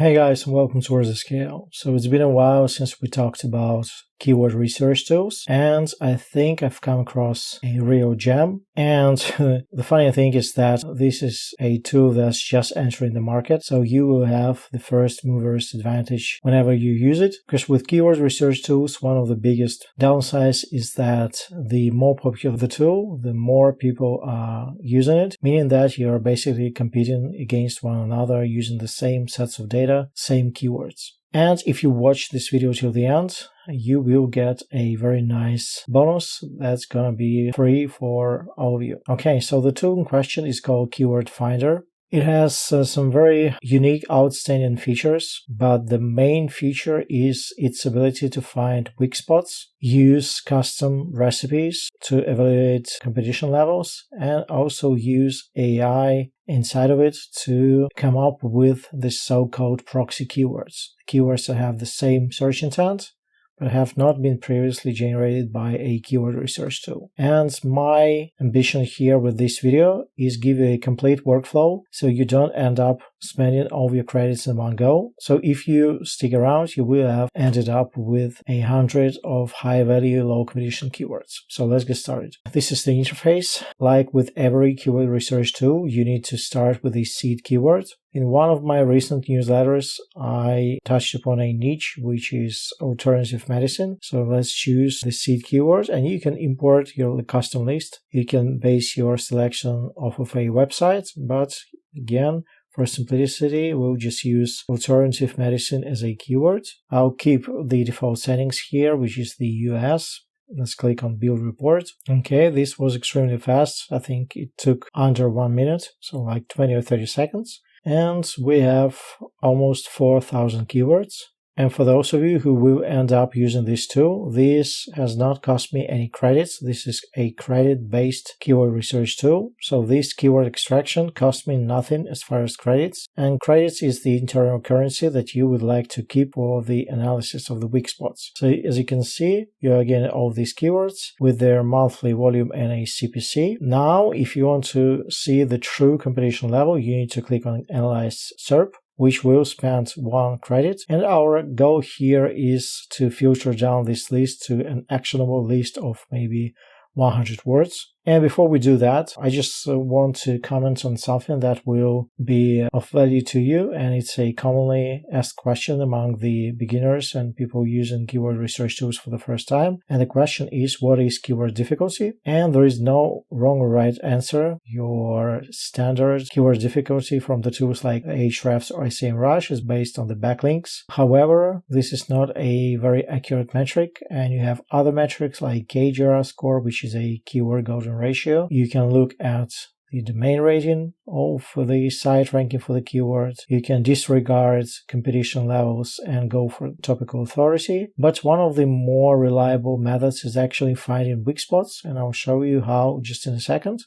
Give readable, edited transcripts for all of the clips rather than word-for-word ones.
Hey guys, and welcome to the Scale. So it's been a while since we talked about keyword research tools, and I think I've come across a real gem. And the funny thing is that this is a tool that's just entering the market, so you will have the first mover's advantage whenever you use it. Because with keyword research tools, one of the biggest downsides is that the more popular the tool, the more people are using it, meaning that you're basically competing against one another using the same sets of data, same keywords. And if you watch this video till the end, you will get a very nice bonus that's gonna be free for all of you. Okay, so the tool in question is called KeywordFinder. It has some very unique, outstanding features, but the main feature is its ability to find weak spots, use custom recipes to evaluate competition levels, and also use AI inside of it to come up with the so-called proxy keywords. Keywords that have the same search intent, but have not been previously generated by a keyword research tool. And my ambition here with this video is give you a complete workflow so you don't end up spending all of your credits in one go. So if you stick around, you will have ended up with 100 of high value, low competition keywords. So let's get started. This is the interface. Like with every keyword research tool, you need to start with a seed keyword. In one of my recent newsletters, I touched upon a niche, which is alternative medicine. So let's choose the seed keyword, and you can import your custom list. You can base your selection off of a website, but again, for simplicity, we'll just use alternative medicine as a keyword. I'll keep the default settings here, which is the US. Let's click on build report. Okay, this was extremely fast. I think it took under 1 minute, so like 20 or 30 seconds. And we have almost 4,000 keywords. And for those of you who will end up using this tool, this has not cost me any credits. This is a credit-based keyword research tool. So this keyword extraction cost me nothing as far as credits. And credits is the internal currency that you would like to keep for the analysis of the weak spots. So as you can see, you are getting all of these keywords with their monthly volume and a CPC. Now, if you want to see the true competition level, you need to click on Analyze SERP, which will spend 1 credit. And our goal here is to filter down this list to an actionable list of maybe 100 words. And before we do that, I just want to comment on something that will be of value to you, and it's a commonly asked question among the beginners and people using keyword research tools for the first time. And the question is, what is keyword difficulty? And there is no wrong or right answer. Your standard keyword difficulty from the tools like AhRefs or SEMrush is based on the backlinks. However, this is not a very accurate metric, and you have other metrics like KJR score, which is a keyword golden ratio. You can look at the domain rating of the site ranking for the keyword. You can disregard competition levels and go for topical authority. But one of the more reliable methods is actually finding weak spots, and I'll show you how just in a second.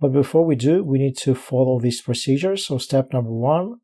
But before we do, we need to follow these procedures. So step number 1,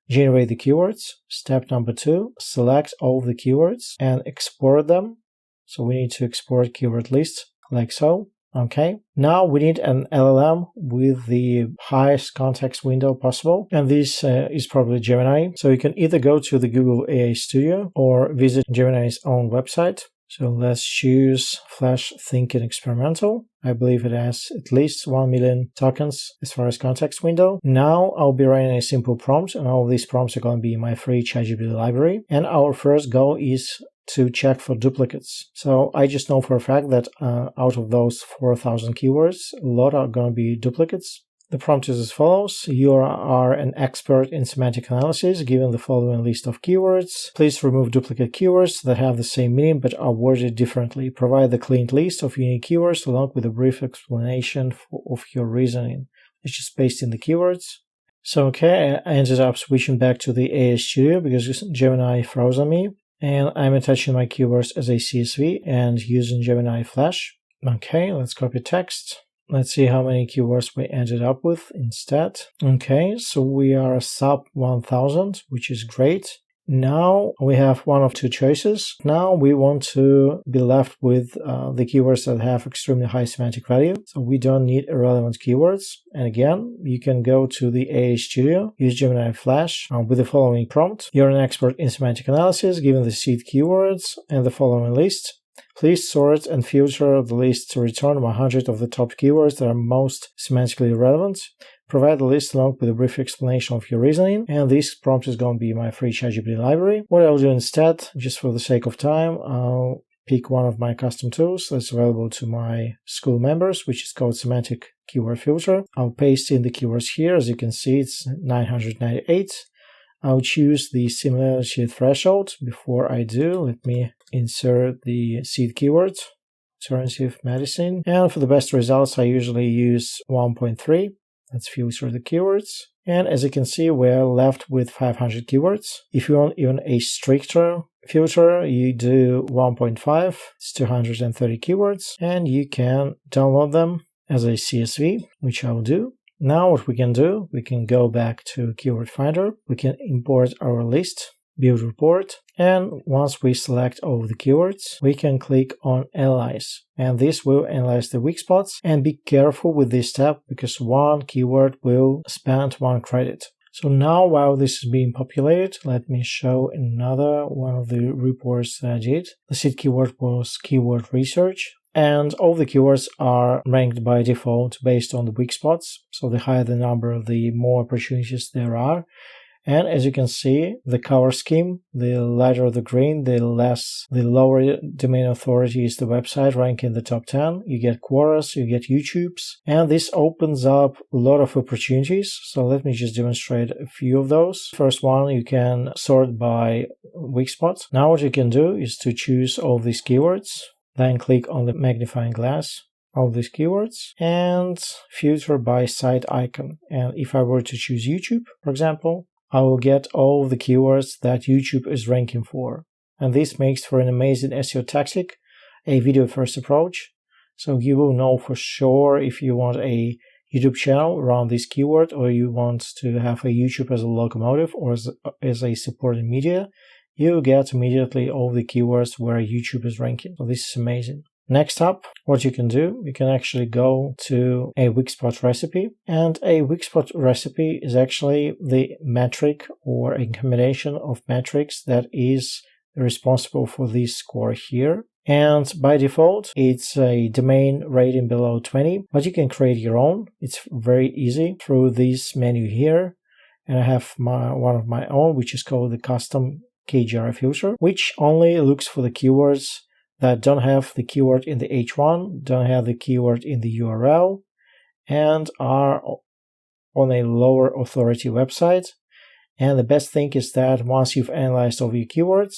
generate the keywords. Step number 2, select all the keywords and export them. So we need to export keyword list like so. Okay, now we need an LLM with the highest context window possible, and this is probably Gemini. So you can either go to the Google AI Studio or visit Gemini's own website. So let's choose Flash Thinking Experimental. I believe it has at least 1 million tokens as far as context window. Now I'll be writing a simple prompt, and all of these prompts are going to be in my free ChatGPT library. And our first goal is to check for duplicates. So I just know for a fact that out of those 4,000 keywords, a lot are going to be duplicates. The prompt is as follows. You are an expert in semantic analysis. Given the following list of keywords, please remove duplicate keywords that have the same meaning but are worded differently. Provide the cleaned list of unique keywords along with a brief explanation of your reasoning. It's just paste in the keywords. So okay, I ended up switching back to the AI Studio because Gemini froze on me. And I'm attaching my keywords as a CSV and using Gemini Flash. Okay, let's copy text. Let's see how many keywords we ended up with instead. Okay, so we are sub 1000, which is great. Now we have one of two choices. Now we want to be left with the keywords that have extremely high semantic value. So we don't need irrelevant keywords. And again, you can go to the AI Studio, use Gemini Flash with the following prompt. You're an expert in semantic analysis, given the seed keywords and the following list. Please sort and filter the list to return 100 of the top keywords that are most semantically relevant. Provide the list along with a brief explanation of your reasoning, and this prompt is going to be my free ChatGPT library. What I'll do instead, just for the sake of time, I'll pick one of my custom tools that's available to my school members, which is called Semantic Keyword Filter. I'll paste in the keywords here. As you can see, it's 998. I'll choose the similarity threshold. Before I do, let me insert the seed keyword, alternative medicine. And for the best results, I usually use 1.3. Let's filter the keywords. And as you can see, we're left with 500 keywords. If you want even a stricter filter, you do 1.5. It's 230 keywords. And you can download them as a CSV, which I'll do. Now what we can do, we can go back to KeywordFinder. We can import our list, build report, and once we select all of the keywords, we can click on Analyze. And this will analyze the weak spots. And be careful with this step because one keyword will spend 1 credit. So now while this is being populated, let me show another one of the reports that I did. The seed keyword was keyword research. And all the keywords are ranked by default based on the weak spots. So the higher the number, the more opportunities there are. And as you can see, the color scheme, the lighter the green, the lower domain authority is the website ranking in the top 10. You get Quoras, you get YouTubes, and this opens up a lot of opportunities. So let me just demonstrate a few of those. First one, you can sort by weak spots. Now what you can do is to choose all these keywords, then click on the magnifying glass of these keywords and filter by site icon. And if I were to choose YouTube, for example, I will get all the keywords that YouTube is ranking for. And this makes for an amazing SEO tactic, a video first approach. So you will know for sure if you want a YouTube channel around this keyword, or you want to have a YouTube as a locomotive or as a supporting media, you get immediately all the keywords where YouTube is ranking. So this is amazing. Next up, what you can do, you can actually go to a weak spot recipe. And a weak spot recipe is actually the metric or a combination of metrics that is responsible for this score here. And by default, it's a domain rating below 20, but you can create your own. It's very easy through this menu here. And I have one of my own, which is called the custom KGR filter, which only looks for the keywords that don't have the keyword in the H1, don't have the keyword in the URL, and are on a lower authority website. And the best thing is that once you've analyzed all your keywords,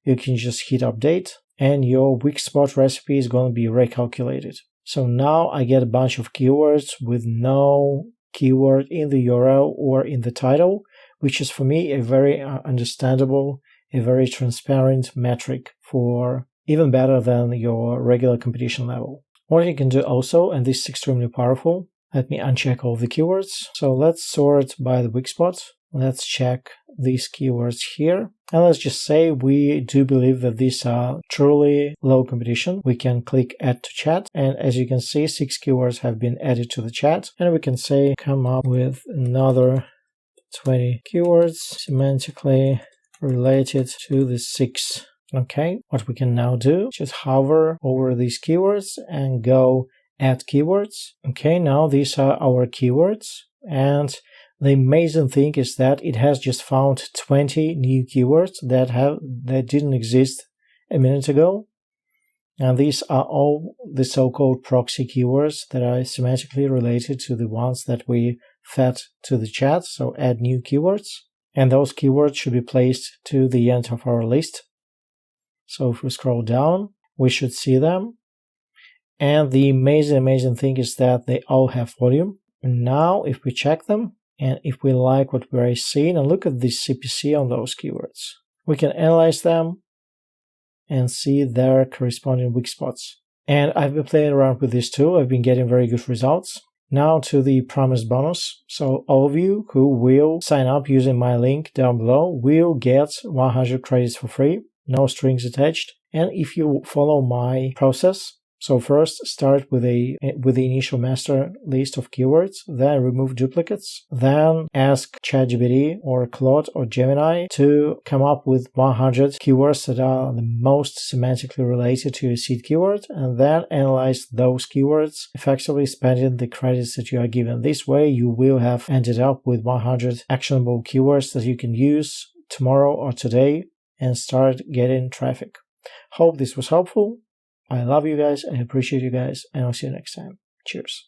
you can just hit update and your weak spot recipe is going to be recalculated. So now I get a bunch of keywords with no keyword in the URL or in the title, which is for me a very understandable, a very transparent metric for even better than your regular competition level. What you can do also, and this is extremely powerful, let me uncheck all the keywords. So let's sort by the weak spot. Let's check these keywords here. And let's just say we do believe that these are truly low competition. We can click add to chat. And as you can see, 6 keywords have been added to the chat. And we can say come up with another 20 keywords semantically related to the 6. Okay, what we can now do, just hover over these keywords and go add keywords. Okay, now these are our keywords. And the amazing thing is that it has just found 20 new keywords that didn't exist a minute ago. And these are all the so-called proxy keywords that are semantically related to the ones that we fed to the chat. So add new keywords. And those keywords should be placed to the end of our list. So if we scroll down, we should see them. And the amazing thing is that they all have volume. And now if we check them, and if we like what we're seeing, and look at the CPC on those keywords, we can analyze them and see their corresponding weak spots. And I've been playing around with this too. I've been getting very good results. Now to the promised bonus. So all of you who will sign up using my link down below will get 100 credits for free, no strings attached. And if you follow my process, so first start with the initial master list of keywords, then remove duplicates, then ask ChatGPT or Claude or Gemini to come up with 100 keywords that are the most semantically related to your seed keyword, and then analyze those keywords, effectively spending the credits that you are given. This way you will have ended up with 100 actionable keywords that you can use tomorrow or today and start getting traffic. Hope this was helpful. I love you guys, I appreciate you guys, and I'll see you next time. Cheers.